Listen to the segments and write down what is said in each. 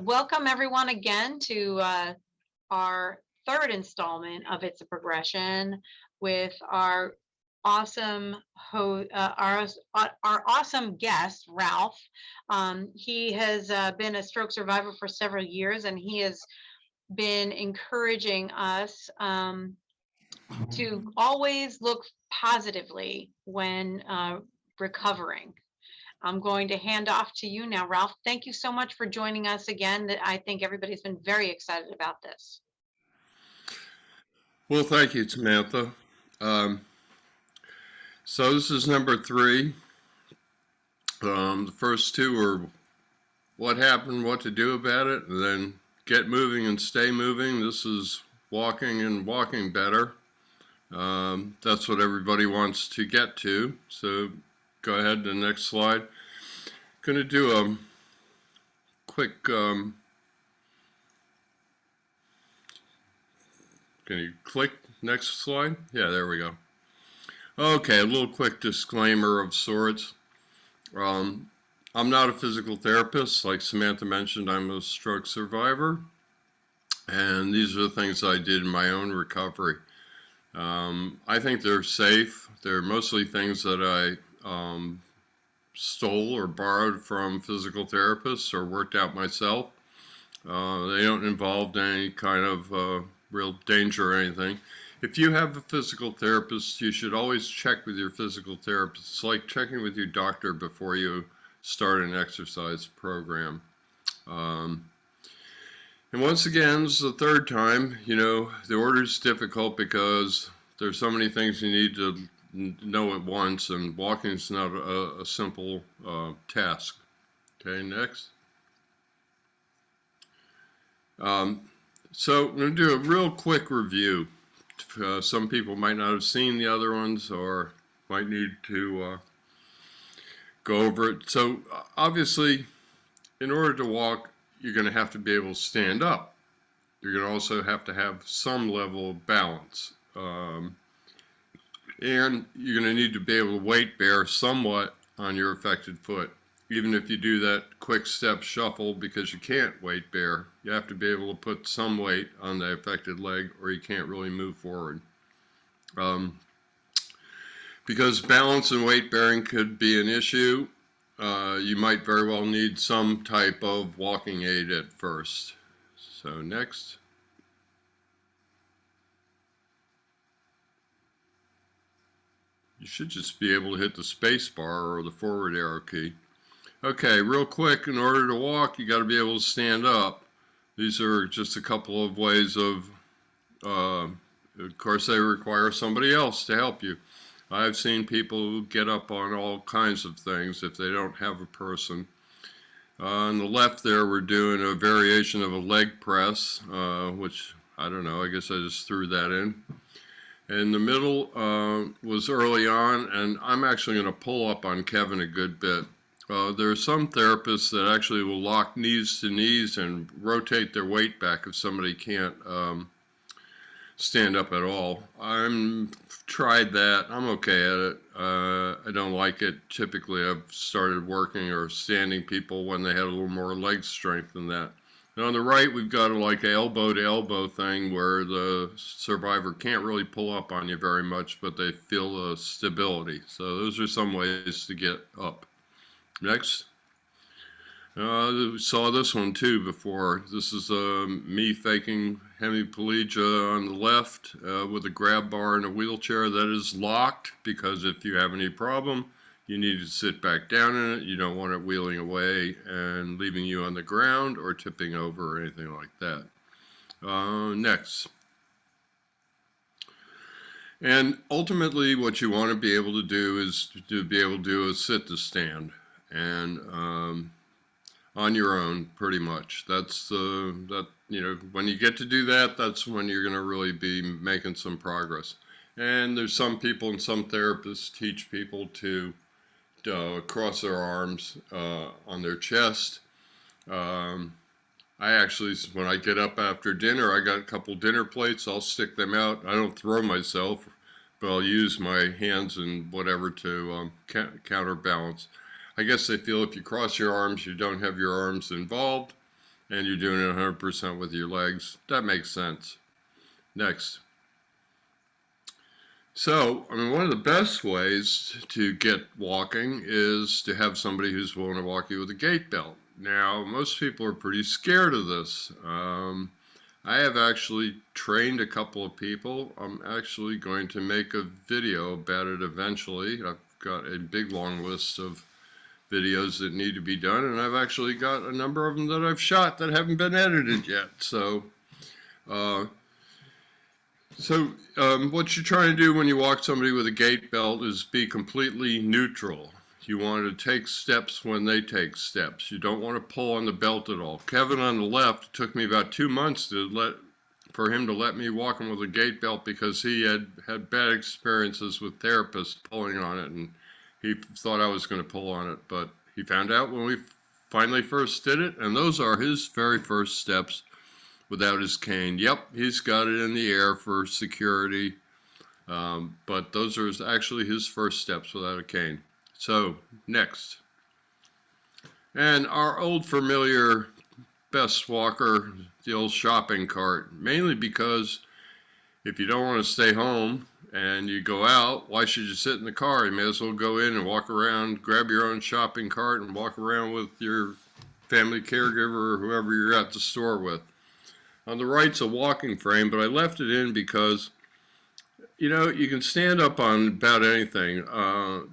Welcome everyone again to our third installment of It's a Progression with our our awesome guest Ralph. He has been a stroke survivor for several years, and he has been encouraging us to always look positively when recovering. I'm going to hand off to you now, Ralph. Thank you so much for joining us again. I think everybody's been very excited about this. Well, thank you, Samantha. Um, so this is number three. The first two are what happened, what to do about it, and then get moving and stay moving. This is walking and walking better. That's what everybody wants to get to. So go ahead to the next slide. Going to do a quick, can you click next slide? Yeah, there we go. Okay, a little quick disclaimer of sorts. I'm not a physical therapist. Like Samantha mentioned, I'm a stroke survivor. And these are the things I did in my own recovery. I think they're safe. They're mostly things that I stole or borrowed from physical therapists or worked out myself. They don't involve any kind of real danger or anything. If you have a physical therapist, you should always check with your physical therapist. It's like checking with your doctor before you start an exercise program. And once again, this is the third time, the order is difficult because there's so many things you need to know at once, and walking is not a simple task. Okay, next. So I'm going to do a real quick review. Some people might not have seen the other ones or might need to go over it. So obviously, in order to walk, you're going to have to be able to stand up. You're going to also have to have some level of balance. And you're going to need to be able to weight bear somewhat on your affected foot. Even if you do that quick step shuffle because you can't weight bear, you have to be able to put some weight on the affected leg or you can't really move forward. Because balance and weight bearing could be an issue, you might very well need some type of walking aid at first. So next. You should just be able to hit the space bar or the forward arrow key. Okay, real quick, in order to walk, you got to be able to stand up. These are just a couple of ways of course, they require somebody else to help you. I've seen people who get up on all kinds of things if they don't have a person. On the left there, we're doing a variation of a leg press, which, I don't know, I guess I just threw that in. In the middle was early on, and I'm actually going to pull up on Kevin a good bit. There are some therapists that actually will lock knees to knees and rotate their weight back if somebody can't stand up at all. I've tried that. I'm okay at it. I don't like it. Typically, I've started working or standing people when they had a little more leg strength than that. And on the right, we've got like an elbow-to-elbow thing where the survivor can't really pull up on you very much, but they feel the stability. So those are some ways to get up. Next. We saw this one too before. This is me faking hemiplegia on the left with a grab bar in a wheelchair that is locked because if you have any problem, you need to sit back down in it. You don't want it wheeling away and leaving you on the ground or tipping over or anything like that. Next. And ultimately, what you want to be able to do is to be able to do a sit to stand. And on your own, pretty much. That's when you get to do that, that's when you're going to really be making some progress. And there's some people and some therapists teach people to cross their arms on their chest. I actually, when I get up after dinner, I got a couple dinner plates. I'll stick them out. I don't throw myself, but I'll use my hands and whatever to counterbalance. I guess they feel if you cross your arms, you don't have your arms involved. and you're doing it 100% with your legs. That makes sense. Next. So, I mean, one of the best ways to get walking is to have somebody who's willing to walk you with a gait belt. Now, most people are pretty scared of this. I have actually trained a couple of people. I'm actually going to make a video about it eventually. I've got a big long list of videos that need to be done, and I've actually got a number of them that I've shot that haven't been edited yet. Uh, what you're trying to do when you walk somebody with a gait belt is be completely neutral. You want to take steps when they take steps. You don't want to pull on the belt at all. Kevin on the left, it took me about 2 months for him to let me walk him with a gait belt because he had bad experiences with therapists pulling on it, and he thought I was going to pull on it, but he found out when we finally first did it, and those are his very first steps without his cane. Yep, he's got it in the air for security, but those are actually his first steps without a cane. So, next. And our old familiar best walker, the old shopping cart, mainly because if you don't want to stay home and you go out, why should you sit in the car? You may as well go in and walk around, grab your own shopping cart and walk around with your family caregiver or whoever you're at the store with. On the right's a walking frame, but I left it in because, you know, you can stand up on about anything.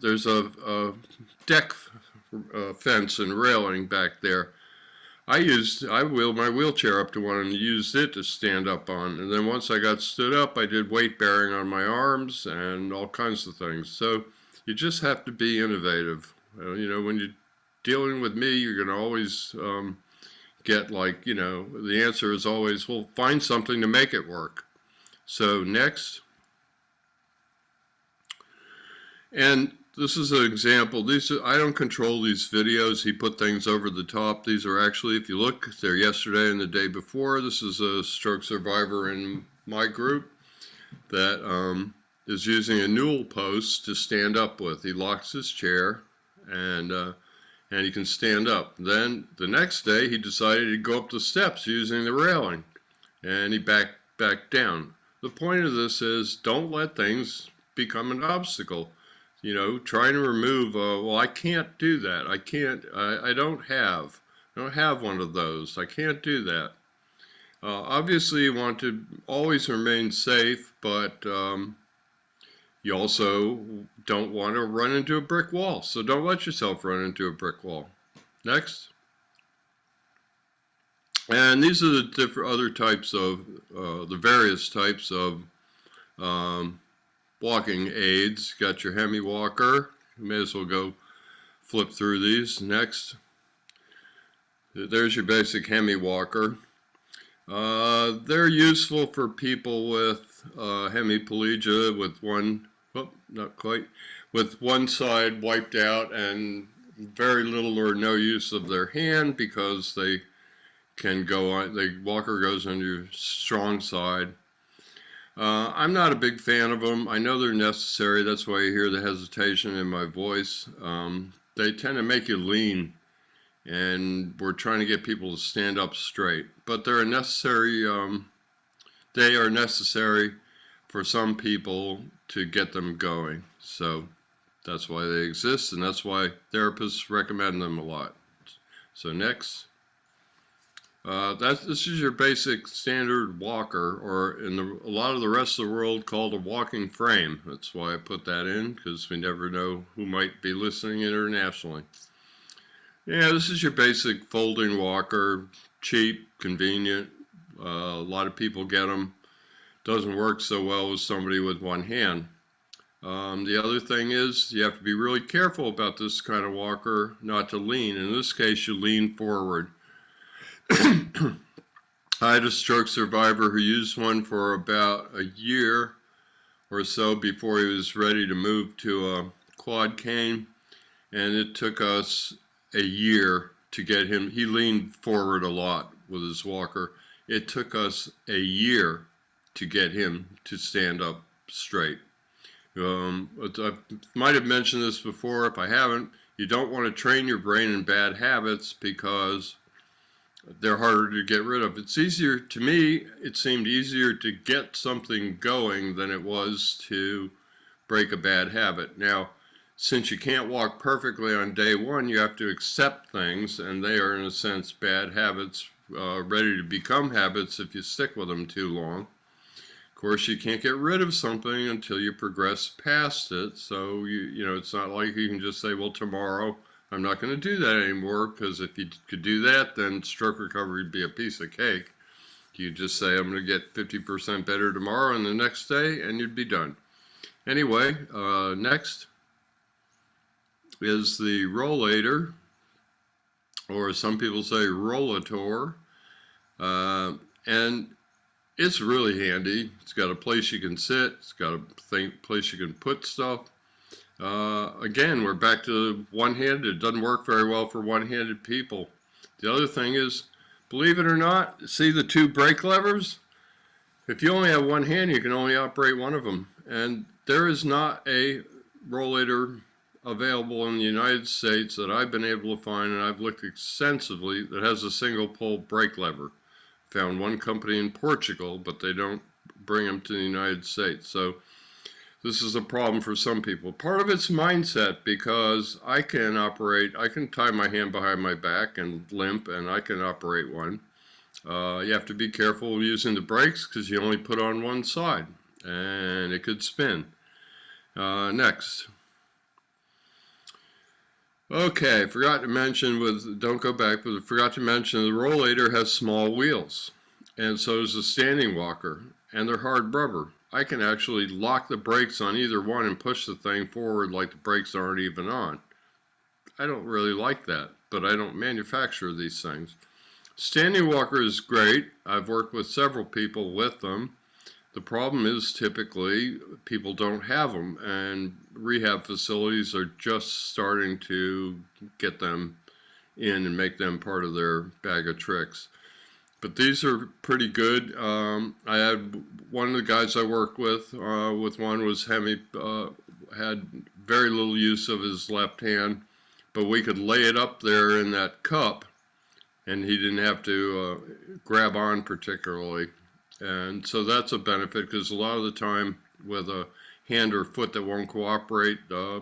There's a deck fence and railing back there. I wheeled my wheelchair up to one and used it to stand up on. And then once I got stood up, I did weight bearing on my arms and all kinds of things. So you just have to be innovative. You know, when you're dealing with me, you're going to always get like, you know, the answer is always, well, find something to make it work. So next. And this is an example. I don't control these videos. He put things over the top. These are actually, if you look, they're yesterday and the day before. This is a stroke survivor in my group that is using a newel post to stand up with. He locks his chair and he can stand up. Then the next day he decided to go up the steps using the railing, and he backed down. The point of this is don't let things become an obstacle. You know, trying to remove, well, I can't do that. I don't have one of those. I can't do that. Obviously, you want to always remain safe, but you also don't want to run into a brick wall. So don't let yourself run into a brick wall. Next. And these are the other types of, the various types of walking aids. Got your hemi walker. You may as well go flip through these. Next. There's your basic hemi walker. They're useful for people with hemiplegia with with one side wiped out and very little or no use of their hand because they can go on, the walker goes on your strong side. I'm not a big fan of them. I know they're necessary. That's why you hear the hesitation in my voice. They tend to make you lean, and we're trying to get people to stand up straight. But they're necessary. They are necessary for some people to get them going. So that's why they exist, and that's why therapists recommend them a lot. So next. This is your basic standard walker, or in a lot of the rest of the world called a walking frame. That's why I put that in, because we never know who might be listening internationally. Yeah, this is your basic folding walker, cheap, convenient. A lot of people get them. Doesn't work so well with somebody with one hand. The other thing is you have to be really careful about this kind of walker not to lean. In this case, you lean forward. I had a stroke survivor who used one for about a year or so before he was ready to move to a quad cane, and it took us a year to get him. He leaned forward a lot with his walker. It took us a year to get him to stand up straight. I might have mentioned this before. If I haven't, you don't want to train your brain in bad habits because they're harder to get rid of. It's easier, to me, it seemed easier to get something going than it was to break a bad habit. Now, since you can't walk perfectly on day one, you have to accept things, and they are, in a sense, bad habits, ready to become habits if you stick with them too long. Of course, you can't get rid of something until you progress past it. So, you know, it's not like you can just say, well, tomorrow I'm not going to do that anymore, because if you could do that, then stroke recovery would be a piece of cake. You just say, I'm going to get 50% better tomorrow and the next day, and you'd be done. Anyway, next is the rollator, or some people say rollator, and it's really handy. It's got a place you can sit. It's got a place you can put stuff. Again, we're back to one-handed. It doesn't work very well for one-handed people. The other thing is, believe it or not, see the two brake levers? If you only have one hand, you can only operate one of them. And there is not a rollator available in the United States that I've been able to find, and I've looked extensively, that has a single pull brake lever. Found one company in Portugal, but they don't bring them to the United States. So this is a problem for some people. Part of it's mindset, because I can tie my hand behind my back and limp, and I can operate one. You have to be careful using the brakes, because you only put on one side, and it could spin. Next. Okay, forgot to mention don't go back, but I forgot to mention the rollator has small wheels, and so does the standing walker, and they're hard rubber. I can actually lock the brakes on either one and push the thing forward like the brakes aren't even on. I don't really like that, but I don't manufacture these things. Standing walker is great. I've worked with several people with them. The problem is typically people don't have them, and rehab facilities are just starting to get them in and make them part of their bag of tricks. But these are pretty good. I had one of the guys I worked with one was hemi, had very little use of his left hand, but we could lay it up there in that cup, and he didn't have to grab on particularly. And so that's a benefit, because a lot of the time with a hand or foot that won't cooperate,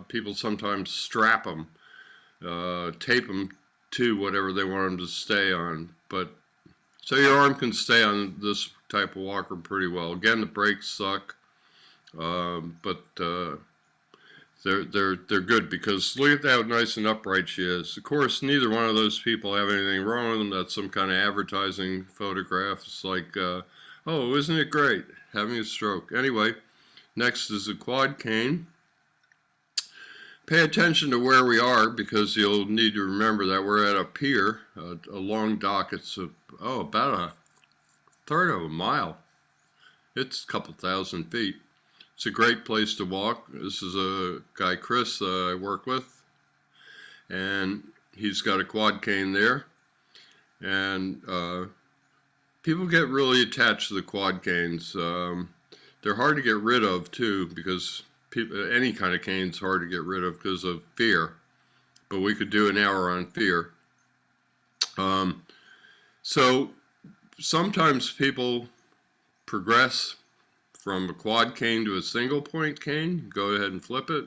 people sometimes strap them, tape them to whatever they want them to stay on. But so your arm can stay on this type of walker pretty well. Again, the brakes suck, but they're good, because look at how nice and upright she is. Of course, neither one of those people have anything wrong with them. That's some kind of advertising photograph. It's like, oh, isn't it great having a stroke? Anyway, next is the quad cane. Pay attention to where we are, because you'll need to remember that we're at a pier, a long dock. It's about a third of a mile. It's a couple thousand feet. It's a great place to walk. This is a guy, Chris, I work with, and he's got a quad cane there. And people get really attached to the quad canes. They're hard to get rid of too, because any kind of cane is hard to get rid of because of fear. But we could do an hour on fear. So sometimes people progress from a quad cane to a single point cane. Go ahead and flip it.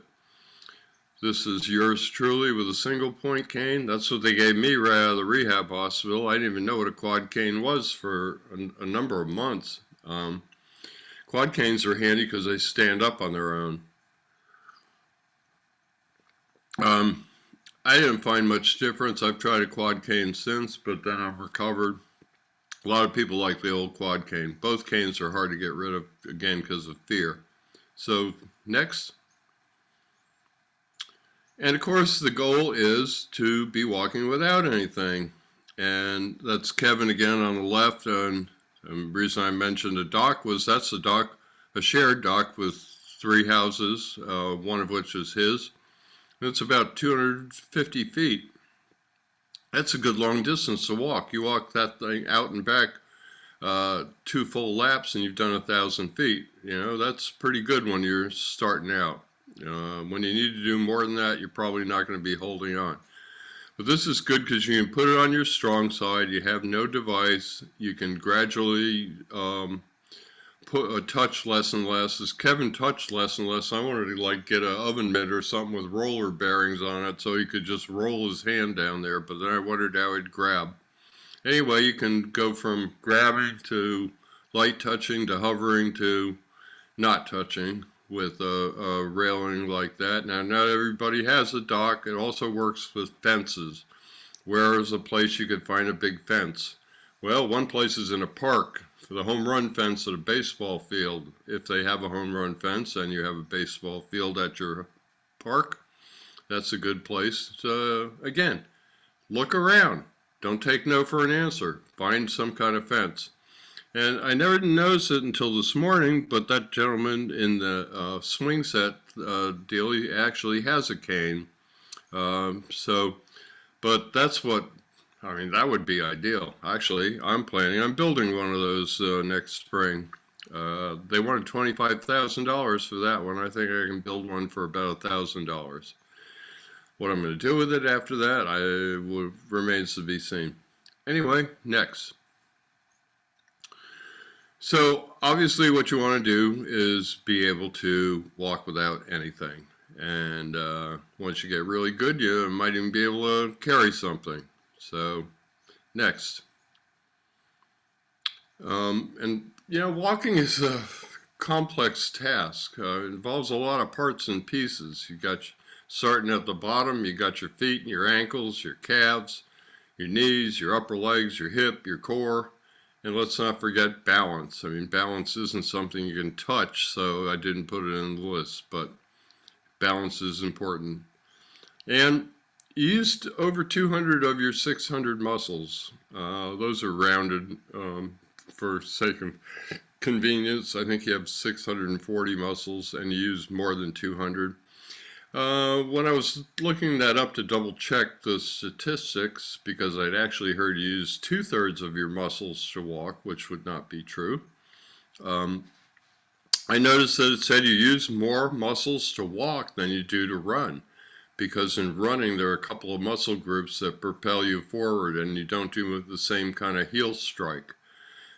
This is yours truly with a single point cane. That's what they gave me right out of the rehab hospital. I didn't even know what a quad cane was for a number of months. Quad canes are handy because they stand up on their own. I didn't find much difference. I've tried a quad cane since, but then I've recovered. A lot of people like the old quad cane. Both canes are hard to get rid of, again, because of fear. So next. And of course, the goal is to be walking without anything. And that's Kevin again on the left. And the reason I mentioned a dock was that's a dock, a shared dock with 3 houses, one of which is his. And it's about 250 feet. That's a good long distance to walk. You walk that thing out and back 2 full laps and you've done 1,000 feet. You know, that's pretty good when you're starting out. When you need to do more than that, you're probably not going to be holding on. But this is good because you can put it on your strong side. You have no device. You can gradually put a touch less and less. As Kevin touched less and less, I wanted to like get an oven mitt or something with roller bearings on it so he could just roll his hand down there. But then I wondered how he'd grab. Anyway, you can go from grabbing to light touching to hovering to not touching with a railing like that. Now, not everybody has a dock. It also works with fences. Where is a place you could find a big fence? Well, one place is in a park. For the home run fence at a baseball field. If they have a home run fence and you have a baseball field at your park, that's a good place to, again, look around. Don't take no for an answer. Find some kind of fence. And I never noticed it until this morning, but that gentleman in the swing set deal, he actually has a cane. But that's what, I mean, that would be ideal. Actually, I'm building one of those next spring. They wanted $25,000 for that one. I think I can build one for about $1,000. What I'm going to do with it after that, remains to be seen. Anyway, next. So obviously what you want to do is be able to walk without anything. And once you get really good, you might even be able to carry something. So next. And you know, walking is a complex task. It involves a lot of parts and pieces. You got starting at the bottom, you got your feet and your ankles, your calves, your knees, your upper legs, your hip, your core, and let's not forget balance. I mean, balance isn't something you can touch, so I didn't put it in the list, but balance is important. And you used over 200 of your 600 muscles. Those are rounded for sake of convenience. I think you have 640 muscles and you use more than 200. When I was looking that up to double check the statistics, because I'd actually heard you use 2/3 of your muscles to walk, which would not be true. I noticed that it said you use more muscles to walk than you do to run, because in running there are a couple of muscle groups that propel you forward and you don't do the same kind of heel strike.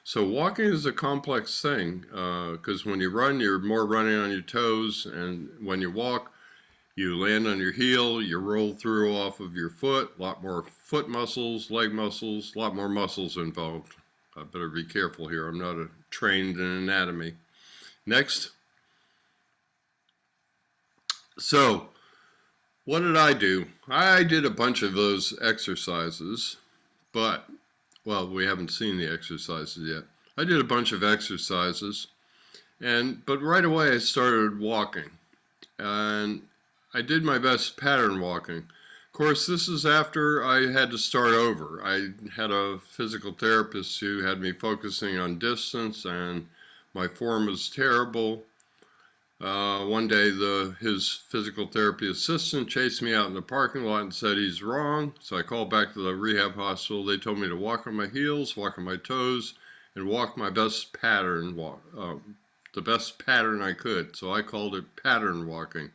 So walking is a complex thing, because when you run, you're more running on your toes, and when you walk, you land on your heel, you roll through off of your foot, a lot more foot muscles, leg muscles, a lot more muscles involved. I better be careful here. I'm not trained in anatomy. Next. So, what did I do? I did a bunch of those exercises, but, well, we haven't seen the exercises yet. I did a bunch of exercises, but right away I started walking. And I did my best pattern walking. Of course, this is after I had to start over. I had a physical therapist who had me focusing on distance, and my form was terrible. One day, his physical therapy assistant chased me out in the parking lot and said he's wrong. So I called back to the rehab hospital. They told me to walk on my heels, walk on my toes, and walk my best pattern walk, the best pattern I could. So I called it pattern walking.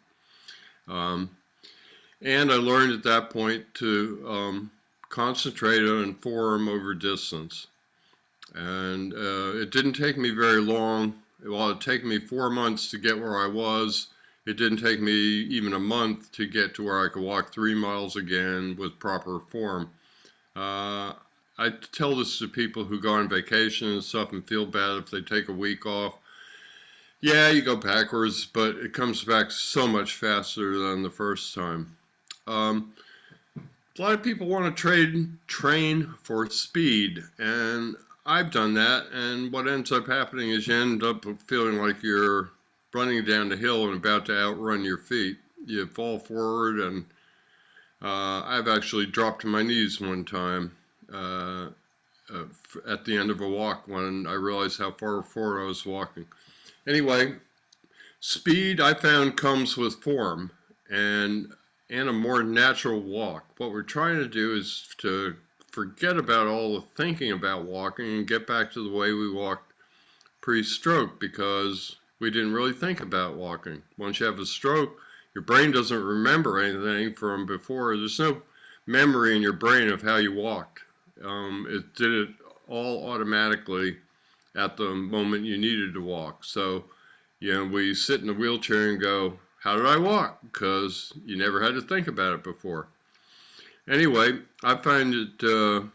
And I learned at that point to concentrate on form over distance. And it didn't take me very long. While it took me 4 months to get where I was, it didn't take me even a month to get to where I could walk 3 miles again with proper form. I tell this to people who go on vacation and stuff and feel bad if they take a week off. Yeah, you go backwards, but it comes back so much faster than the first time. A lot of people want to train for speed, and I've done that, and what ends up happening is you end up feeling like you're running down the hill and about to outrun your feet. You fall forward, and I've actually dropped to my knees one time at the end of a walk when I realized how far forward I was walking. Anyway, speed I found comes with form and a more natural walk. What we're trying to do is to forget about all the thinking about walking and get back to the way we walked pre-stroke, because we didn't really think about walking. Once you have a stroke, your brain doesn't remember anything from before. There's no memory in your brain of how you walked. It did it all automatically at the moment you needed to walk. So, we sit in the wheelchair and go, how did I walk? Because you never had to think about it before. Anyway, I find that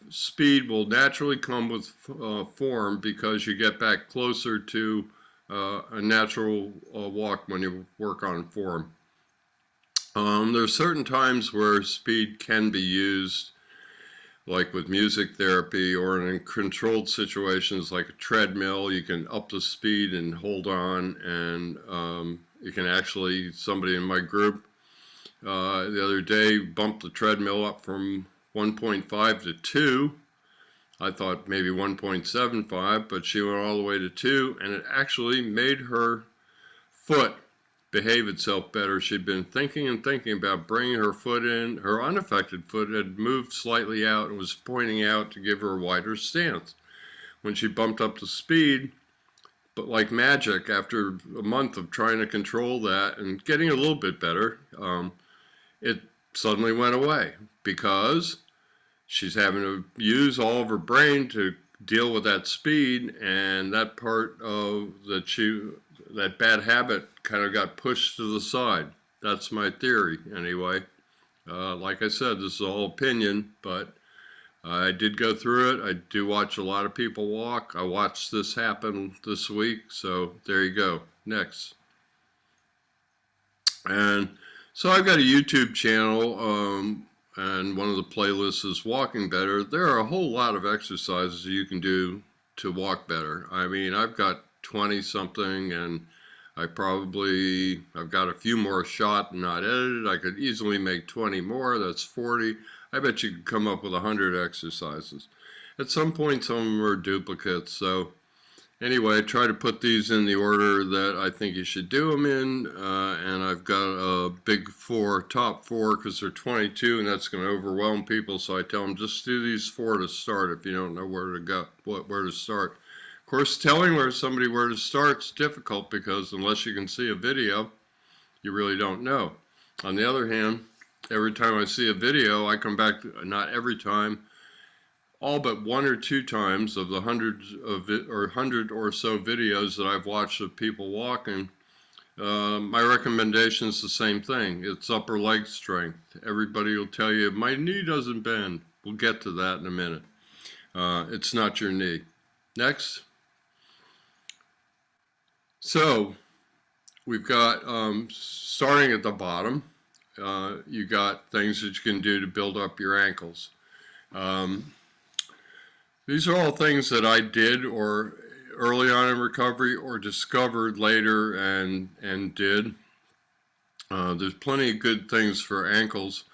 speed will naturally come with form because you get back closer to a natural walk when you work on form. There are certain times where speed can be used, like with music therapy or in controlled situations like a treadmill. You can up the speed and hold on, and you can actually, somebody in my group the other day bumped the treadmill up from 1.5 to 2. I thought maybe 1.75, but she went all the way to 2, and it actually made her foot behave itself better. She'd been thinking and thinking about bringing her foot in. Her unaffected foot had moved slightly out and was pointing out to give her a wider stance. When she bumped up the speed, but like magic, after a month of trying to control that and getting a little bit better, it suddenly went away because she's having to use all of her brain to deal with that speed, and that part of that bad habit kind of got pushed to the side. That's my theory, anyway. Like I said, this is all opinion, but I did go through it. I do watch a lot of people walk. I watched this happen this week, so there you go. Next. And so I've got a YouTube channel, and one of the playlists is Walking Better. There are a whole lot of exercises you can do to walk better. I mean, I've got 20 something, and I've got a few more shot and not edited. I could easily make 20 more. That's 40. I bet you could come up with 100 exercises. At some point, some of them are duplicates. So anyway, I try to put these in the order that I think you should do them in, and I've got a big top four, because they're 22, and that's going to overwhelm people. So I tell them, just do these 4 to start if you don't know where to go, where to start. Of course, telling somebody where to start is difficult, because unless you can see a video, you really don't know. On the other hand, every time I see a video, I come back, not every time, all but 1 or 2 times of the hundreds of 100 or so videos that I've watched of people walking. My recommendation is the same thing. It's upper leg strength. Everybody will tell you, my knee doesn't bend. We'll get to that in a minute. It's not your knee. Next. So we've got, starting at the bottom, you got things that you can do to build up your ankles. These are all things that I did or early on in recovery or discovered later and did. There's plenty of good things for ankles.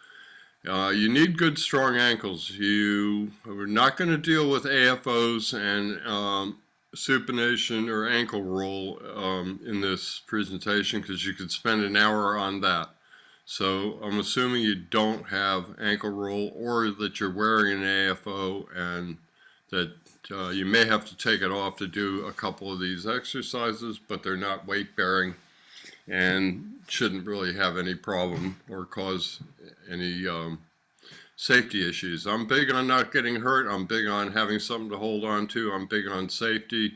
You need good, strong ankles. You are not going to deal with AFOs and supination or ankle roll in this presentation, because you could spend an hour on that. So I'm assuming you don't have ankle roll, or that you're wearing an AFO and that you may have to take it off to do a couple of these exercises, but they're not weight bearing and shouldn't really have any problem or cause any safety issues. I'm big on not getting hurt. I'm big on having something to hold on to. I'm big on safety.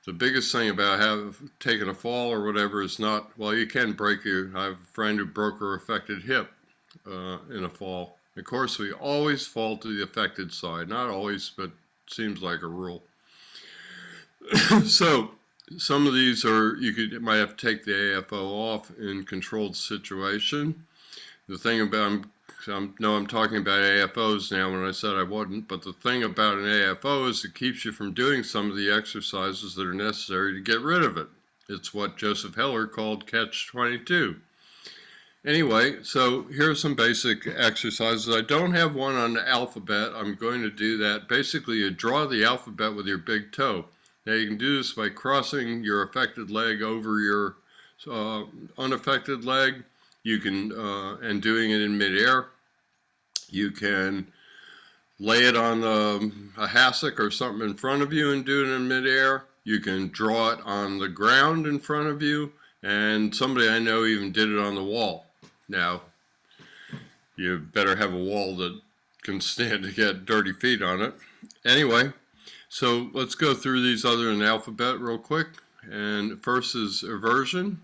The biggest thing about taking a fall or whatever is not, well, you can break I have a friend who broke her affected hip in a fall. Of course, we always fall to the affected side. Not always, but seems like a rule. So some of these might have to take the AFO off in controlled situation. The thing about, I'm talking about AFOs now when I said I wouldn't, but the thing about an AFO is it keeps you from doing some of the exercises that are necessary to get rid of it. It's what Joseph Heller called catch-22. Anyway, so here are some basic exercises. I don't have one on the alphabet. I'm going to do that. Basically, you draw the alphabet with your big toe. Now, you can do this by crossing your affected leg over your unaffected leg. You can, and doing it in midair. You can lay it on a hassock or something in front of you and do it in midair. You can draw it on the ground in front of you, and somebody I know even did it on the wall. Now, you better have a wall that can stand to get dirty feet on it. Anyway, so let's go through these other than alphabet real quick. And first is eversion.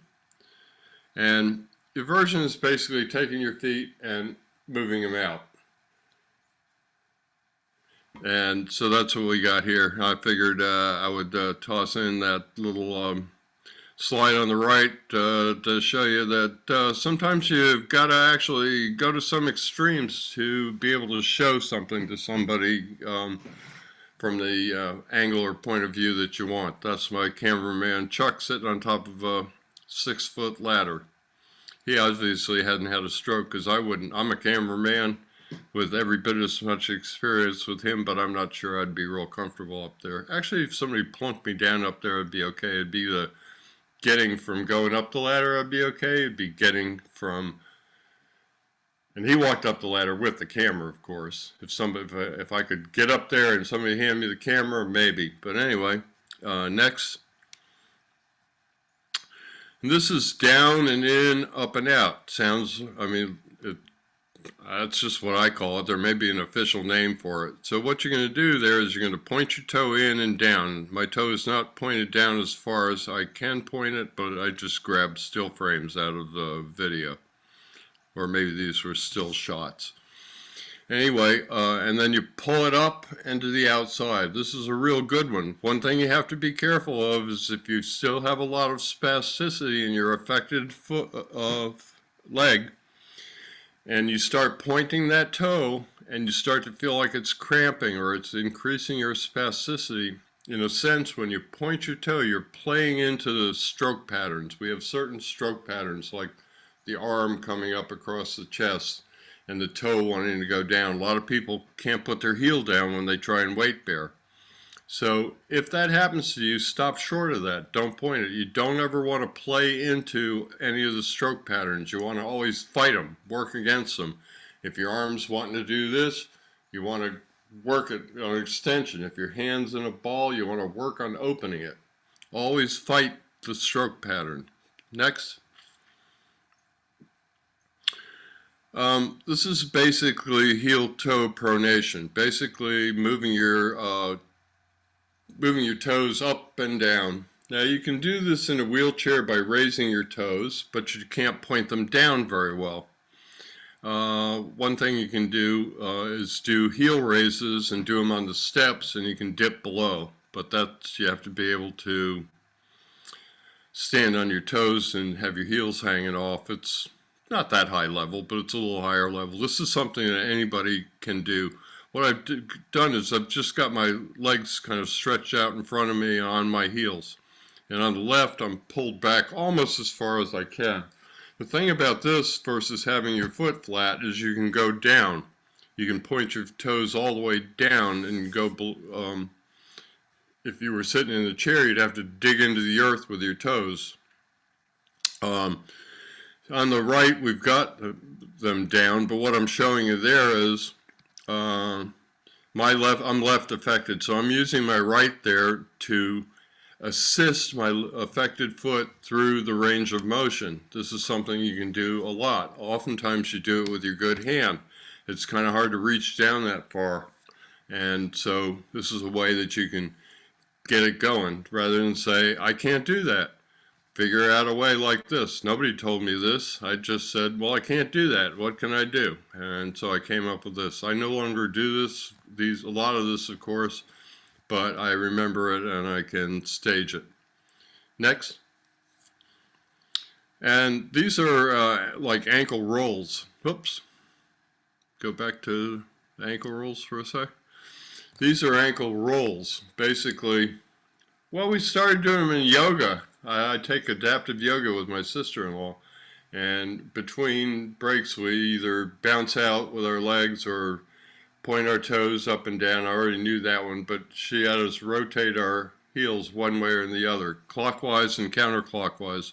And eversion is basically taking your feet and moving them out. And so that's what we got here. I figured I would toss in that little slide on the right to show you that sometimes you've got to actually go to some extremes to be able to show something to somebody from the angle or point of view that you want. That's my cameraman Chuck sitting on top of a 6-foot ladder. He obviously hadn't had a stroke, because I wouldn't. I'm a cameraman with every bit as much experience with him, but I'm not sure I'd be real comfortable up there. Actually, if somebody plunked me down up there, it'd be okay. It'd be the getting from going up the ladder, I'd be okay. It'd be getting from, and he walked up the ladder with the camera, of course. If I could get up there and somebody hand me the camera, maybe. But anyway, next. And this is down and in, up and out. Sounds, I mean, that's just what I call it. There may be an official name for it. So what you're going to do there is you're going to point your toe in and down. My toe is not pointed down as far as I can point it, but I just grabbed still frames out of the video. Or maybe these were still shots. Anyway, and then you pull it up and to the outside. This is a real good one. One thing you have to be careful of is if you still have a lot of spasticity in your affected leg, and you start pointing that toe, and you start to feel like it's cramping or it's increasing your spasticity, in a sense, when you point your toe, you're playing into the stroke patterns. We have certain stroke patterns, like the arm coming up across the chest and the toe wanting to go down. A lot of people can't put their heel down when they try and weight bear. So if that happens to you, stop short of that. Don't point it. You don't ever want to play into any of the stroke patterns. You want to always fight them, work against them. If your arm's wanting to do this, you want to work it on extension. If your hand's in a ball, you want to work on opening it. Always fight the stroke pattern. Next. This is basically heel-toe pronation. Basically moving your toes up and down. Now you can do this in a wheelchair by raising your toes, but you can't point them down very well. One thing you can do is do heel raises and do them on the steps, and you can dip below. But that's, you have to be able to stand on your toes and have your heels hanging off. It's not that high level, but it's a little higher level. This is something that anybody can do. What I've done is I've just got my legs kind of stretched out in front of me on my heels. And on the left, I'm pulled back almost as far as I can. The thing about this versus having your foot flat is you can go down. You can point your toes all the way down and go, if you were sitting in a chair, you'd have to dig into the earth with your toes. On the right, we've got them down, but what I'm showing you there is I'm left affected, so I'm using my right there to assist my affected foot through the range of motion. This is something you can do a lot. Oftentimes you do it with your good hand. It's kind of hard to reach down that far, and so this is a way that you can get it going rather than say, I can't do that. Figure out a way like this. Nobody told me this. I just said, well, I can't do that. What can I do? And so I came up with this. I no longer do this, a lot of this, of course, but I remember it and I can stage it. Next. And these are like ankle rolls. Whoops. Go back to the ankle rolls for a sec. These are ankle rolls. Basically, well, we started doing them in yoga. I take adaptive yoga with my sister-in-law, and between breaks we either bounce out with our legs or point our toes up and down. I already knew that one, but she had us rotate our heels one way or the other, clockwise and counterclockwise.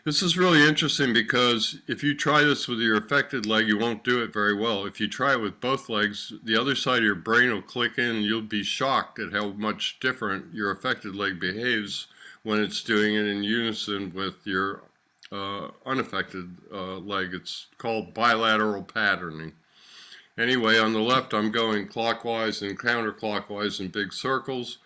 This is really interesting because if you try this with your affected leg, you won't do it very well. If you try it with both legs, the other side of your brain will click in and you'll be shocked at how much different your affected leg behaves when it's doing it in unison with your unaffected leg. It's called bilateral patterning. Anyway, on the left, I'm going clockwise and counterclockwise in big circles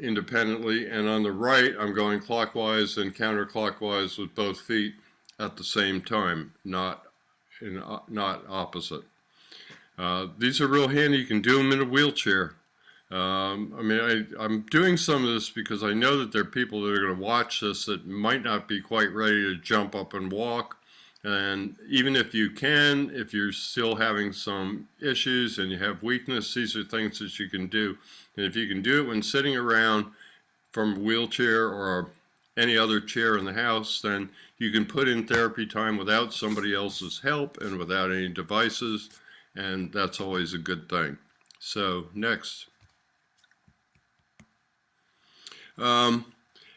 independently, and on the right, I'm going clockwise and counterclockwise with both feet at the same time, not opposite. These are real handy. You can do them in a wheelchair. I'm doing some of this because I know that there are people that are going to watch this that might not be quite ready to jump up and walk. And even if you can, if you're still having some issues and you have weakness, these are things that you can do. And if you can do it when sitting around from a wheelchair or any other chair in the house, then you can put in therapy time without somebody else's help and without any devices, and that's always a good thing. So next.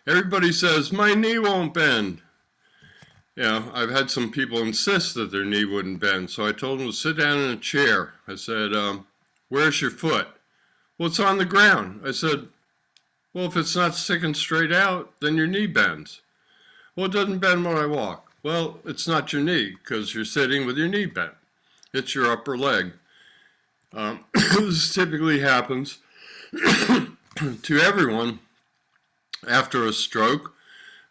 Everybody says, my knee won't bend. Yeah, I've had some people insist that their knee wouldn't bend, so I told them to sit down in a chair. I said, where's your foot? Well, it's on the ground. I said, well, if it's not sticking straight out, then your knee bends. Well, it doesn't bend when I walk. Well, it's not your knee, because you're sitting with your knee bent. It's your upper leg. This typically happens to everyone after a stroke.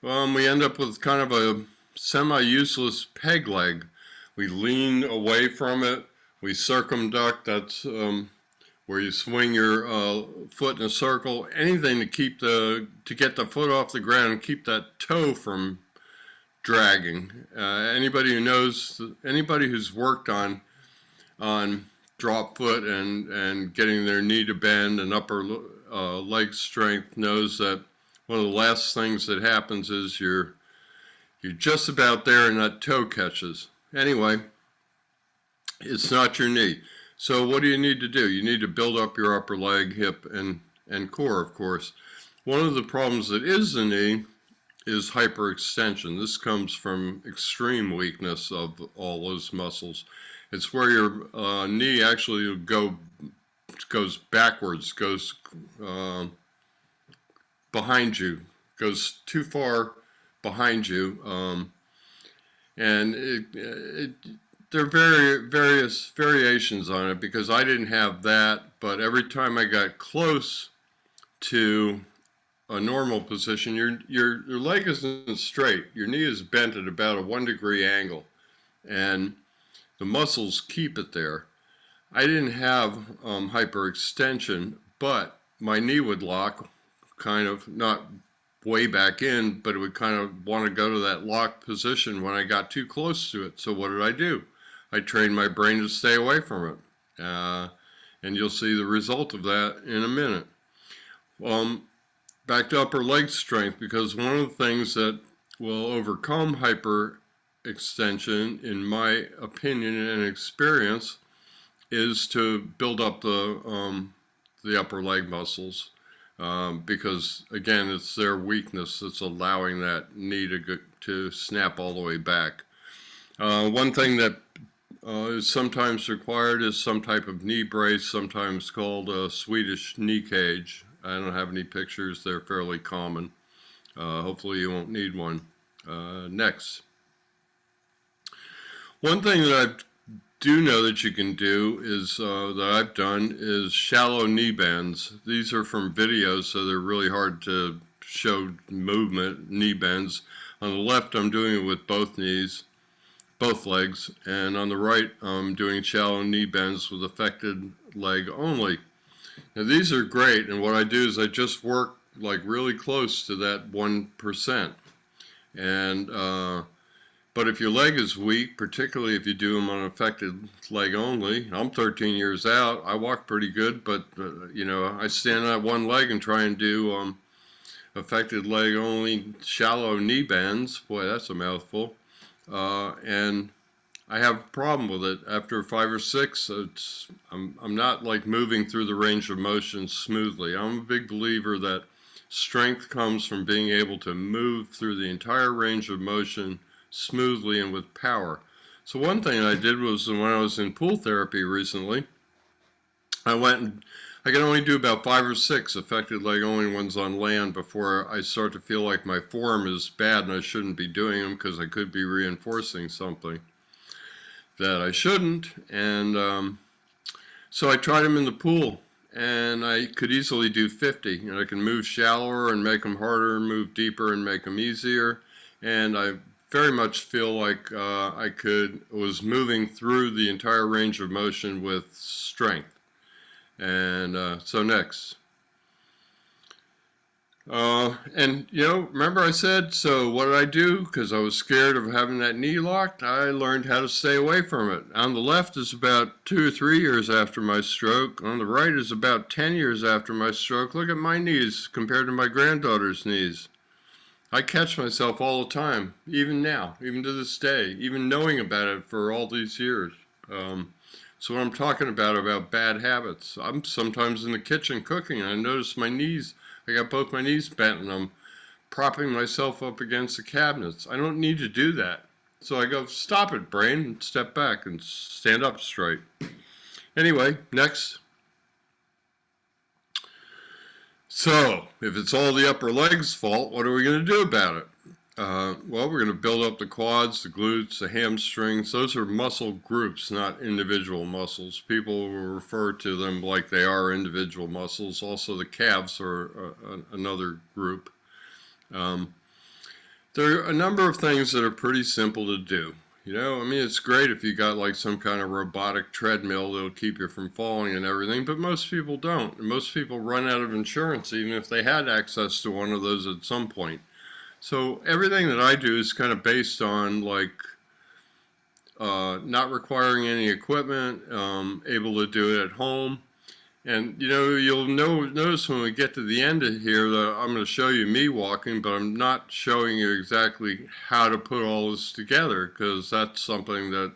We end up with kind of a semi-useless peg leg. We lean away from it. We circumduct. That's where you swing your foot in a circle. Anything to get the foot off the ground and keep that toe from dragging. Anybody who knows, anybody who's worked on drop foot and getting their knee to bend and upper leg strength knows that one of the last things that happens is you're just about there and that toe catches. Anyway, it's not your knee. So what do you need to do? You need to build up your upper leg, hip, and core, of course. One of the problems that is the knee is hyperextension. This comes from extreme weakness of all those muscles. It's where your knee actually goes backwards, goes behind you, goes too far behind you, and there are various variations on it because I didn't have that, but every time I got close to a normal position, your leg isn't straight. Your knee is bent at about a 1 degree angle, and the muscles keep it there. I didn't have hyperextension, but my knee would lock, kind of, not way back in, but it would kind of want to go to that locked position when I got too close to it. So what did I do? I trained my brain to stay away from it. And you'll see the result of that in a minute. Back to upper leg strength, because one of the things that will overcome hyperextension, in my opinion and experience, is to build up the upper leg muscles. Because again, it's their weakness that's allowing that knee to snap all the way back. One thing that is sometimes required is some type of knee brace, sometimes called a Swedish knee cage. I don't have any pictures. They're fairly common. Hopefully you won't need one. Next. One thing that I do know that you can do is, that I've done, is shallow knee bends. These are from videos, so they're really hard to show movement, knee bends. On the left, I'm doing it with both knees, both legs, and on the right, I'm doing shallow knee bends with affected leg only. Now these are great, and what I do is I just work like really close to that 1%. And but if your leg is weak, particularly if you do them on affected leg only, I'm 13 years out, I walk pretty good, but you know, I stand on one leg and try and do affected leg only shallow knee bends. Boy, that's a mouthful. And I have a problem with it. After 5 or 6, I'm not like moving through the range of motion smoothly. I'm a big believer that strength comes from being able to move through the entire range of motion smoothly and with power. So one thing I did was, when I was in pool therapy recently, I went and I can only do about 5 or 6 affected leg only ones on land before I start to feel like my form is bad and I shouldn't be doing them because I could be reinforcing something that I shouldn't. And so I tried them in the pool, and I could easily do 50. And I can move shallower and make them harder, move deeper and make them easier. And I very much feel like I was moving through the entire range of motion with strength. And so next. And remember I said, so what did I do? Because I was scared of having that knee locked, I learned how to stay away from it. On the left is about 2 or 3 years after my stroke. On the right is about 10 years after my stroke. Look at my knees compared to my granddaughter's knees. I catch myself all the time, even now, even to this day, even knowing about it for all these years. So what I'm talking about bad habits. I'm sometimes in the kitchen cooking and I notice my knees. I got both my knees bent and I'm propping myself up against the cabinets. I don't need to do that. So I go, stop it, brain, and step back and stand up straight. Anyway, next. So, if it's all the upper leg's fault, what are we going to do about it? Well, we're going to build up the quads, the glutes, the hamstrings. Those are muscle groups, not individual muscles. People will refer to them like they are individual muscles. Also, the calves are another group. There are a number of things that are pretty simple to do. It's great if you got like some kind of robotic treadmill that'll keep you from falling and everything, but most people don't. And most people run out of insurance even if they had access to one of those at some point. So everything that I do is kind of based on like not requiring any equipment, able to do it at home. And you'll notice when we get to the end of here that I'm going to show you me walking, but I'm not showing you exactly how to put all this together because that's something that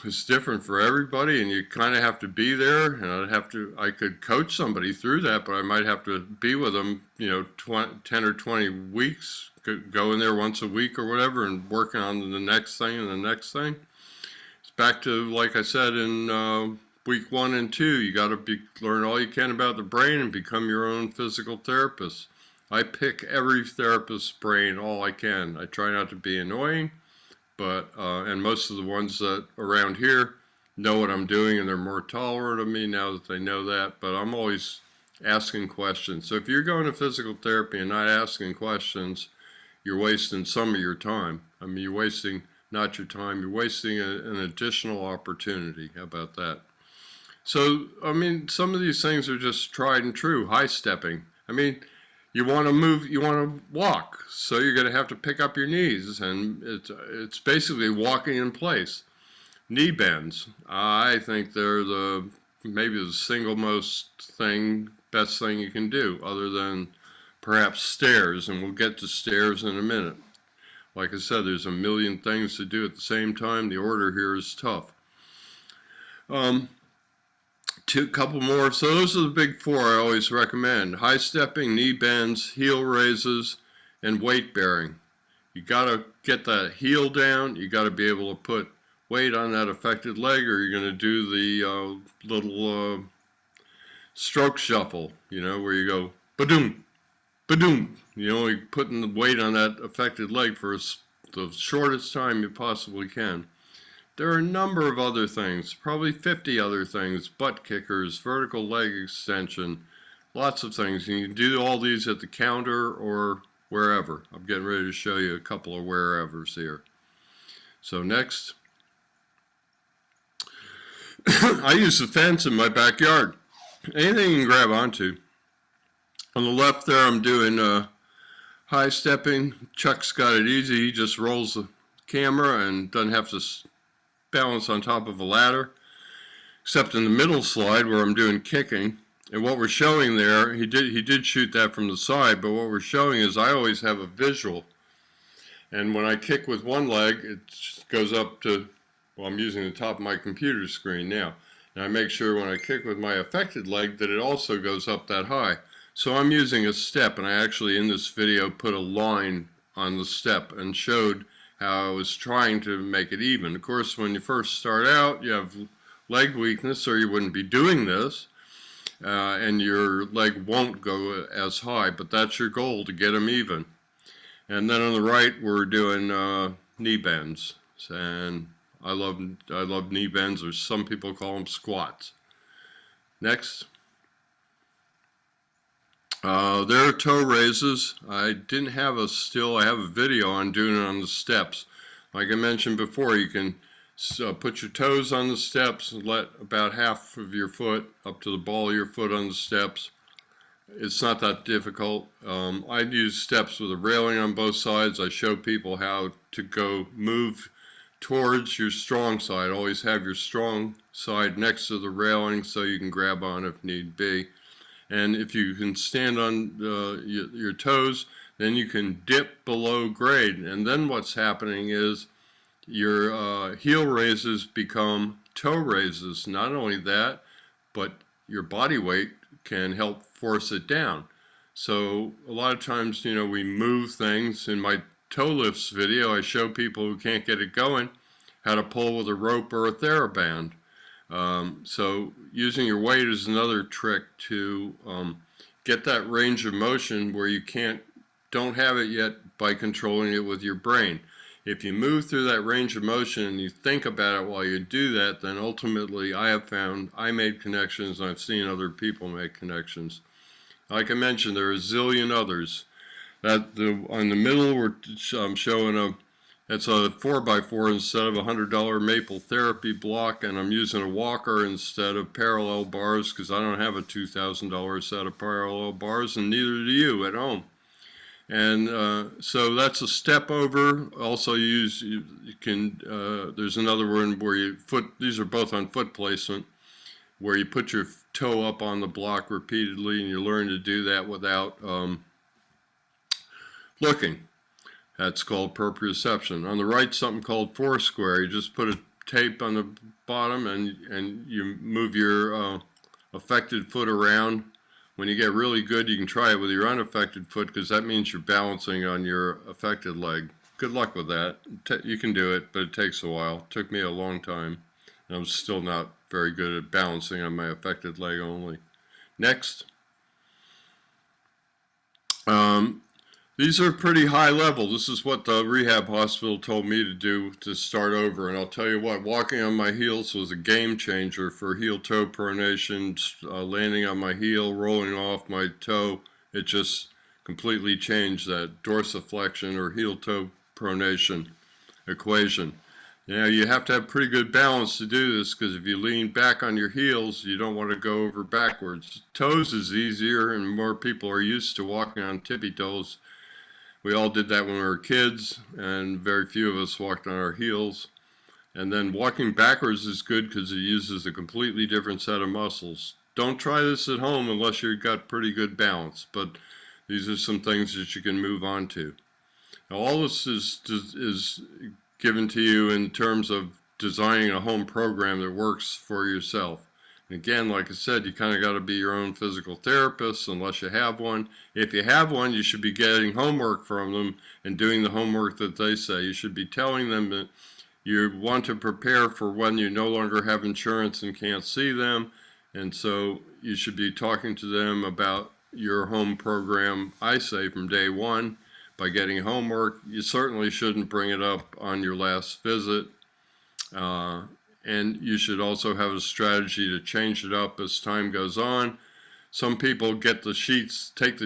is different for everybody, and you kind of have to be there. And I could coach somebody through that, but I might have to be with them, 10 or 20 weeks, go in there once a week or whatever, and working on the next thing and the next thing. It's back to, like I said, in week 1 and 2, you got to learn all you can about the brain and become your own physical therapist. I pick every therapist's brain all I can. I try not to be annoying. But and most of the ones that around here know what I'm doing and they're more tolerant of me now that they know that, but I'm always asking questions. So if you're going to physical therapy and not asking questions, you're wasting some of your time. I mean, you're wasting not your time, you're wasting an additional opportunity. How about that? So, I mean, some of these things are just tried and true. High stepping. I mean, you want to move, you want to walk, so you're going to have to pick up your knees, and it's basically walking in place. Knee bends, I think they're maybe the single best thing you can do, other than perhaps stairs, and we'll get to stairs in a minute. Like I said, there's a million things to do at the same time. The order here is tough. A couple more. So those are the big 4 I always recommend. High stepping, knee bends, heel raises, and weight bearing. You got to get that heel down. You got to be able to put weight on that affected leg, or you're going to do the little stroke shuffle, where you go ba-doom, ba-doom. You're putting the weight on that affected leg for the shortest time you possibly can. There are a number of other things, probably 50 other things, butt kickers, vertical leg extension, lots of things. And you can do all these at the counter or wherever. I'm getting ready to show you a couple of wherevers here. So next. I use the fence in my backyard. Anything you can grab onto. On the left there, I'm doing high stepping. Chuck's got it easy. He just rolls the camera and doesn't have to balance on top of a ladder, except in the middle slide where I'm doing kicking. And what we're showing there, he did shoot that from the side, but what we're showing is I always have a visual. And when I kick with one leg, it goes up to, well, I'm using the top of my computer screen now. And I make sure when I kick with my affected leg that it also goes up that high. So I'm using a step, and I actually in this video put a line on the step and showed how I was trying to make it even. Of course, when you first start out, you have leg weakness, or you wouldn't be doing this. and your leg won't go as high, but that's your goal, to get them even. And then on the right, we're doing knee bends, and I love knee bends, or some people call them squats. Next. There are toe raises. I didn't have a still. I have a video on doing it on the steps. Like I mentioned before, you can put your toes on the steps and let about half of your foot up to the ball of your foot on the steps. It's not that difficult. I use steps with a railing on both sides. I show people how to move towards your strong side. Always have your strong side next to the railing so you can grab on if need be. And if you can stand on your toes, then you can dip below grade. And then what's happening is your heel raises become toe raises. Not only that, but your body weight can help force it down. So a lot of times, we move things. In my toe lifts video, I show people who can't get it going how to pull with a rope or a TheraBand. So using your weight is another trick to get that range of motion where you don't have it yet by controlling it with your brain. If you move through that range of motion and you think about it while you do that, then ultimately I have found I made connections, and I've seen other people make connections. Like I mentioned, there are a zillion others. On the middle, I'm showing it's a 4x4 instead of a $100 maple therapy block, and I'm using a walker instead of parallel bars because I don't have a $2,000 set of parallel bars, and neither do you at home. And so that's a step over. Also there's another one where these are both on foot placement, where you put your toe up on the block repeatedly, and you learn to do that without looking. That's called proprioception. On the right, something called foursquare. You just put a tape on the bottom and you move your affected foot around. When you get really good, you can try it with your unaffected foot, because that means you're balancing on your affected leg. Good luck with that. You can do it, but it takes a while. It took me a long time, and I'm still not very good at balancing on my affected leg only. Next. These are pretty high level. This is what the rehab hospital told me to do to start over. And I'll tell you what, walking on my heels was a game changer for heel-toe pronation, landing on my heel, rolling off my toe. It just completely changed that dorsiflexion or heel-toe pronation equation. You have to have pretty good balance to do this, because if you lean back on your heels, you don't want to go over backwards. Toes is easier, and more people are used to walking on tippy toes. We all did that when we were kids, and very few of us walked on our heels. And then walking backwards is good because it uses a completely different set of muscles. Don't try this at home unless you've got pretty good balance, but these are some things that you can move on to. Now, all this is given to you in terms of designing a home program that works for yourself. Again, like I said, you kind of got to be your own physical therapist unless you have one. If you have one, you should be getting homework from them and doing the homework that they say. You should be telling them that you want to prepare for when you no longer have insurance and can't see them. And so you should be talking to them about your home program, I say, from day one by getting homework. You certainly shouldn't bring it up on your last visit. And you should also have a strategy to change it up as time goes on. Some people take the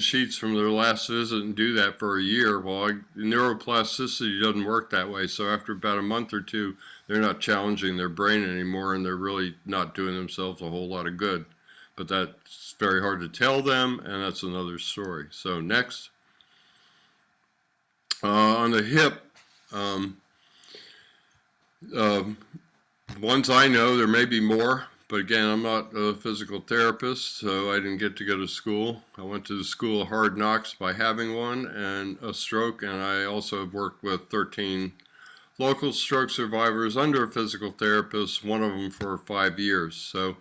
sheets from their last visit and do that for a year. Well, neuroplasticity doesn't work that way. So after about a month or two, they're not challenging their brain anymore, and they're really not doing themselves a whole lot of good. But that's very hard to tell them, and that's another story. So next. On the hip, ones I know, there may be more, but again, I'm not a physical therapist, so I didn't get to go to school. I went to the school of hard knocks by having one and a stroke, and I also have worked with 13 local stroke survivors under a physical therapist, one of them for 5 years. So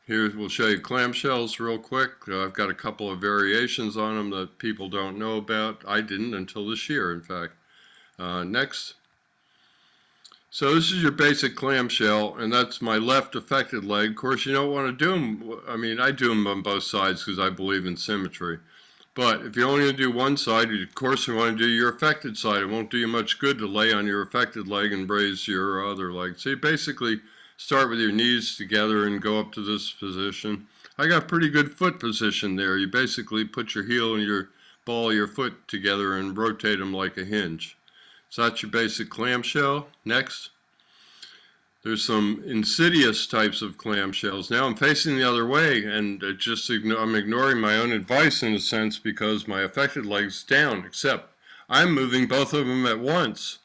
here we'll show you clamshells real quick. I've got a couple of variations on them that people don't know about. I didn't until this year, in fact. Next. So this is your basic clamshell, and that's my left affected leg. Of course, you don't want to do them. I mean, I do them on both sides because I believe in symmetry. But if you're only going to do one side, of course you want to do your affected side. It won't do you much good to lay on your affected leg and raise your other leg. So you basically start with your knees together and go up to this position. I got pretty good foot position there. You basically put your heel and your ball of your foot together and rotate them like a hinge. So that's your basic clamshell. Next. There's some insidious types of clamshells. Now I'm facing the other way, and I'm ignoring my own advice in a sense because my affected leg's down, except I'm moving both of them at once.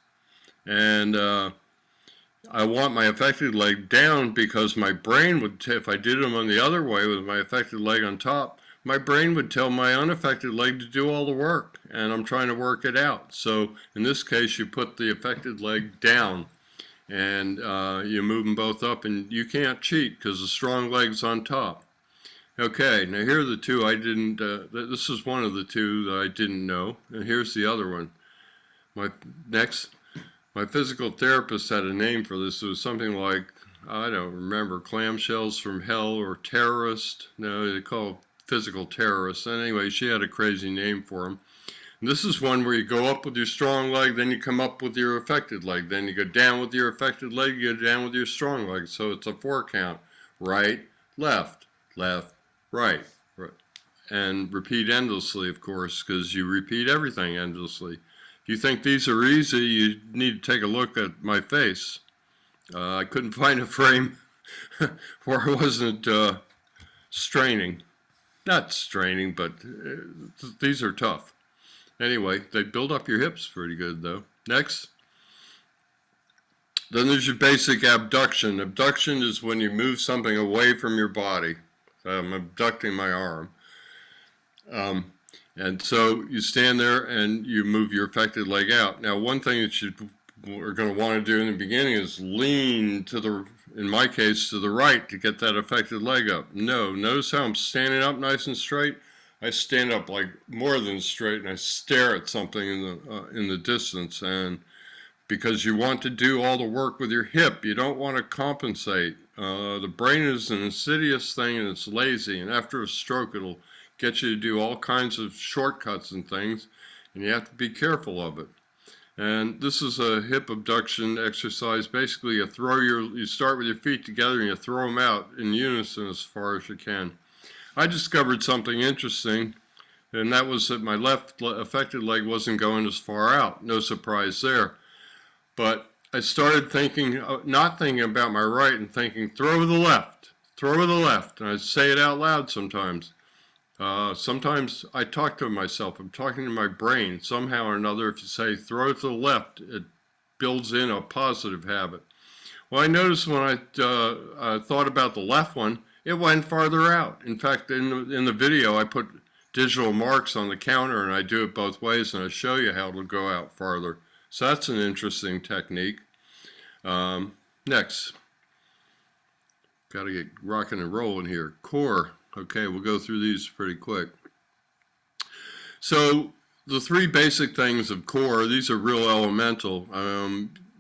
And I want my affected leg down because my brain would, if I did them on the other way with my affected leg on top, my brain would tell my unaffected leg to do all the work, and I'm trying to work it out. So in this case, you put the affected leg down, and you move them both up, and you can't cheat because the strong leg's on top. Okay, now here are the two I didn't, this is one of the two that I didn't know, and here's the other one. My physical therapist had a name for this. It was something like, I don't remember, clamshells from hell or terrorist. No, they call physical terrorists. Anyway, she had a crazy name for them. And this is one where you go up with your strong leg, then you come up with your affected leg. Then you go down with your affected leg, you go down with your strong leg. So it's a 4 count. Right, left, left, right. And repeat endlessly, of course, because you repeat everything endlessly. If you think these are easy, you need to take a look at my face. I couldn't find a frame where I wasn't straining. Not straining, but these are tough. Anyway, they build up your hips pretty good, though. Next. Then there's your basic abduction. Abduction is when you move something away from your body. I'm abducting my arm. And so you stand there and you move your affected leg out. Now, one thing that you are going to want to do in the beginning is lean to the, in my case, to the right to get that affected leg up. No, notice how I'm standing up nice and straight. I stand up like more than straight, and I stare at something in the distance. And because you want to do all the work with your hip, you don't want to compensate. The brain is an insidious thing, and it's lazy. And after a stroke, it'll get you to do all kinds of shortcuts and things, and you have to be careful of it. And this is a hip abduction exercise. Basically, you start with your feet together and you throw them out in unison as far as you can. I discovered something interesting, and that was that my left affected leg wasn't going as far out. No surprise there. But I started thinking, not thinking about my right and thinking, throw to the left, throw to the left. And I say it out loud sometimes. Sometimes I talk to myself. I'm talking to my brain. Somehow or another, if you say throw to the left, it builds in a positive habit. Well, I noticed when I thought about the left one, it went farther out. In fact, in the video, I put digital marks on the counter, and I do it both ways, and I show you how to go out farther. So that's an interesting technique. Next. Got to get rocking and rolling here. Core. Okay, we'll go through these pretty quick. So the 3 basic things of core, these are real elemental.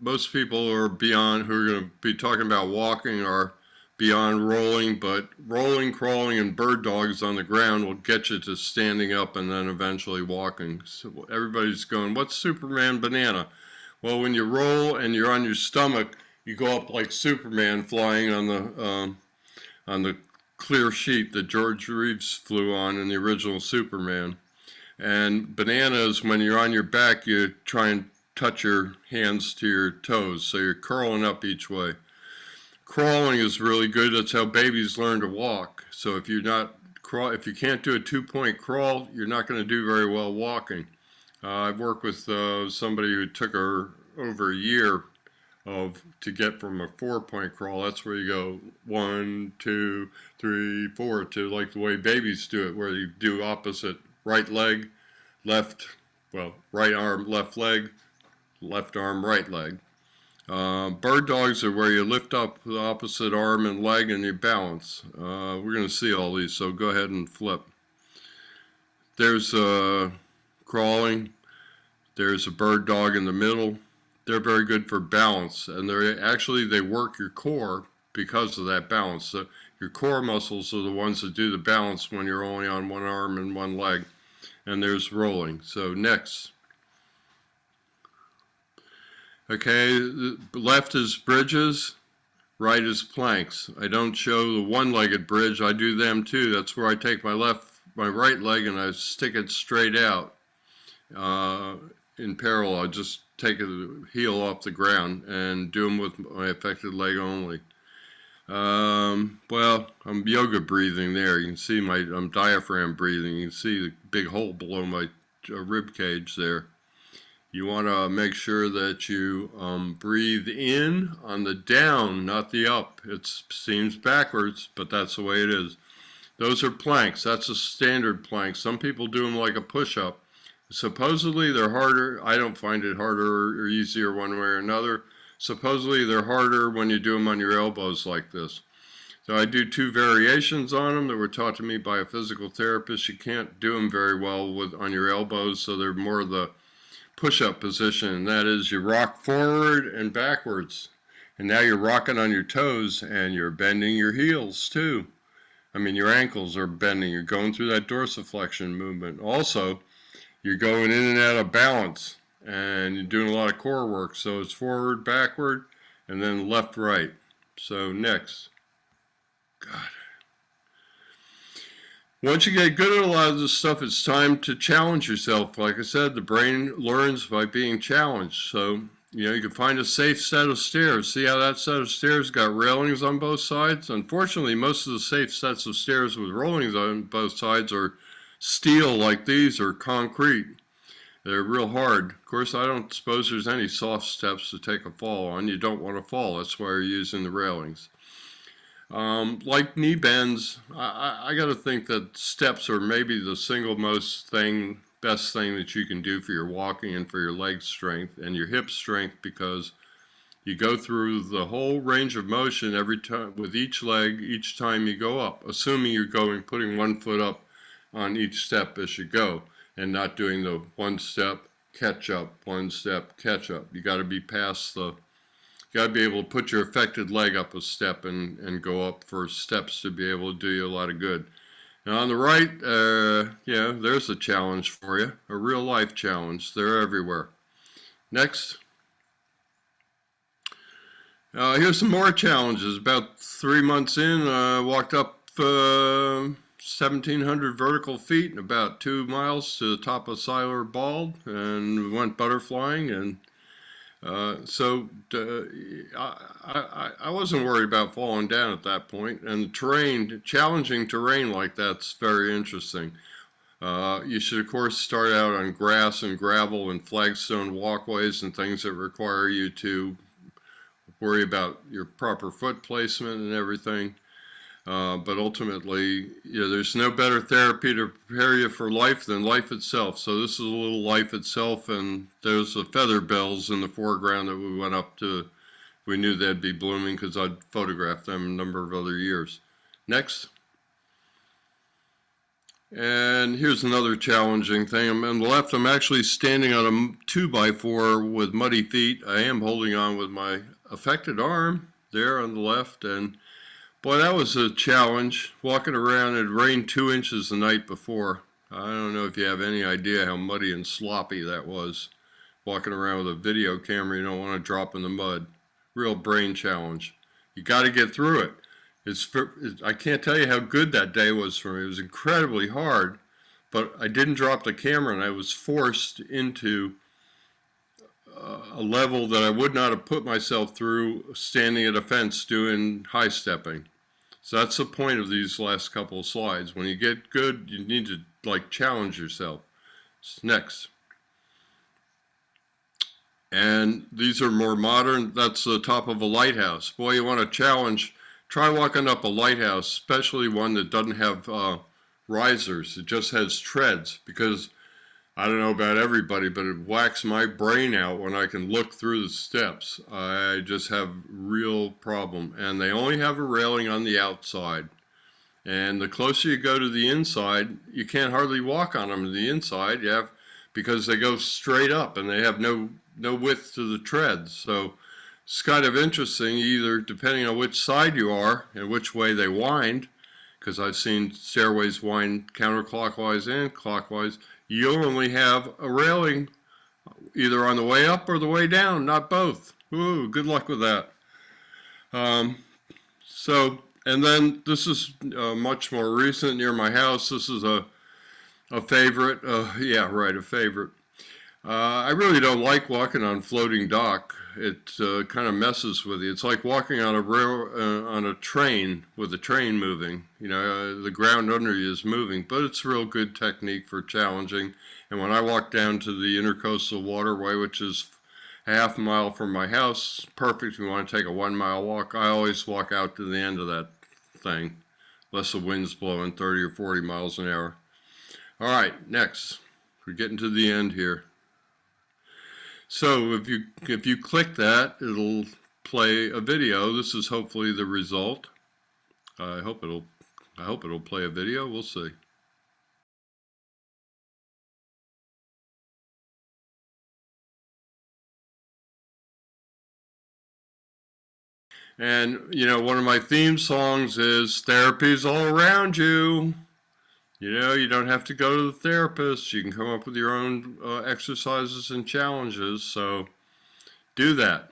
Most people are beyond, who are going to be talking about walking, are beyond rolling, but rolling, crawling, and bird dogs on the ground will get you to standing up and then eventually walking. So everybody's going, what's Superman banana? Well, when you roll and you're on your stomach, you go up like Superman flying on the clear sheet that George Reeves flew on in the original Superman. And banana is when you're on your back, you try and touch your hands to your toes, so you're curling up each way. Crawling is really good. That's how babies learn to walk. So if you can't do a 2-point crawl, you're not going to do very well walking. I've worked with somebody who took her over a year to get from a 4-point crawl. That's where you go 1, 2, 3, 4, to like the way babies do it, where you do opposite right leg, right arm, left leg, left arm, right leg. Bird dogs are where you lift up the opposite arm and leg and you balance. We're going to see all these, so go ahead and flip. There's crawling. There's a bird dog in the middle. they're very good for balance, and they work your core because of that balance. So your core muscles are the ones that do the balance when you're only on one arm and one leg. And there's rolling. So next. Okay, left is bridges, right is planks. I don't show the one-legged bridge, I do them too. That's where I take my right leg and I stick it straight out in parallel. I just take the heel off the ground and do them with my affected leg only. Well, I'm yoga breathing there. You can see I'm diaphragm breathing. You can see the big hole below my rib cage there. You want to make sure that you breathe in on the down, not the up. It seems backwards, but that's the way it is. Those are planks. That's a standard plank. Some people do them like a push-up. Supposedly they're harder. I don't find it harder or easier one way or another. Supposedly they're harder when you do them on your elbows like this. So I do 2 variations on them that were taught to me by a physical therapist. You can't do them very well on your elbows, so they're more the push-up position, and that is you rock forward and backwards. And now you're rocking on your toes and you're bending your heels too. I mean, your ankles are bending. You're going through that dorsiflexion movement. Also, you're going in and out of balance, and you're doing a lot of core work. So it's forward, backward, and then left, right. So next. God. Once you get good at a lot of this stuff, it's time to challenge yourself. Like I said, the brain learns by being challenged. So, you can find a safe set of stairs. See how that set of stairs got railings on both sides? Unfortunately, most of the safe sets of stairs with railings on both sides are steel like these or concrete. They're real hard. Of course, I don't suppose there's any soft steps to take a fall on. You don't want to fall. That's why you're using the railings. Like knee bends, I got to think that steps are maybe the single best thing that you can do for your walking and for your leg strength and your hip strength, because you go through the whole range of motion every time with each leg each time you go up, assuming you're putting one foot up on each step as you go and not doing the one step catch up, one step catch up. You got to be past you got to be able to put your affected leg up a step and go up for steps to be able to do you a lot of good. Now on the right, there's a challenge for you, a real life challenge. They're everywhere. Next. Here's some more challenges. About 3 months in, I walked up 1,700 vertical feet and about 2 miles to the top of Siler Bald and went butterflying. And I wasn't worried about falling down at that point. And challenging terrain like that's very interesting. You should, of course, start out on grass and gravel and flagstone walkways and things that require you to worry about your proper foot placement and everything. But ultimately, there's no better therapy to prepare you for life than life itself. So this is a little life itself, and there's the feather bells in the foreground that we went up to. We knew they'd be blooming because I'd photographed them a number of other years. Next. And here's another challenging thing. On the left, I'm actually standing on a 2x4 with muddy feet. I am holding on with my affected arm there on the left, and boy, that was a challenge. Walking around, it rained 2 inches the night before. I don't know if you have any idea how muddy and sloppy that was. Walking around with a video camera, you don't want to drop in the mud. Real brain challenge. You got to get through it. I can't tell you how good that day was for me. It was incredibly hard, but I didn't drop the camera, and I was forced into a level that I would not have put myself through standing at a fence doing high stepping. So that's the point of these last couple of slides. When you get good, you need to challenge yourself. Next. And these are more modern. That's the top of a lighthouse. Boy, you want to challenge. Try walking up a lighthouse, especially one that doesn't have risers. It just has treads, because I don't know about everybody, but it whacks my brain out when I can look through the steps. I just have real problem. And they only have a railing on the outside. And the closer you go to the inside, you can't hardly walk on them to the inside. Because they go straight up and they have no no width to the treads. So it's kind of interesting, either depending on which side you are and which way they wind, because I've seen stairways wind counterclockwise and clockwise. You'll only have a railing either on the way up or the way down, not both. Ooh, good luck with that. And then this is much more recent near my house. This is a favorite. Yeah, right, a favorite. I really don't like walking on floating dock. It kind of messes with you. It's like walking on on a train with the train moving. You know, the ground under you is moving, but it's a real good technique for challenging. And when I walk down to the intercoastal waterway, which is a half mile from my house, perfect if you want to take a 1 mile walk, I always walk out to the end of that thing, unless the wind's blowing 30 or 40 miles an hour. All right, next. We're getting to the end here. So if you click that, it'll play a video. This is hopefully the result. I hope it'll play a video. We'll see. And you know, one of my theme songs is "Therapy's all around you." You know, you don't have to go to the therapist. You can come up with your own exercises and challenges. So do that.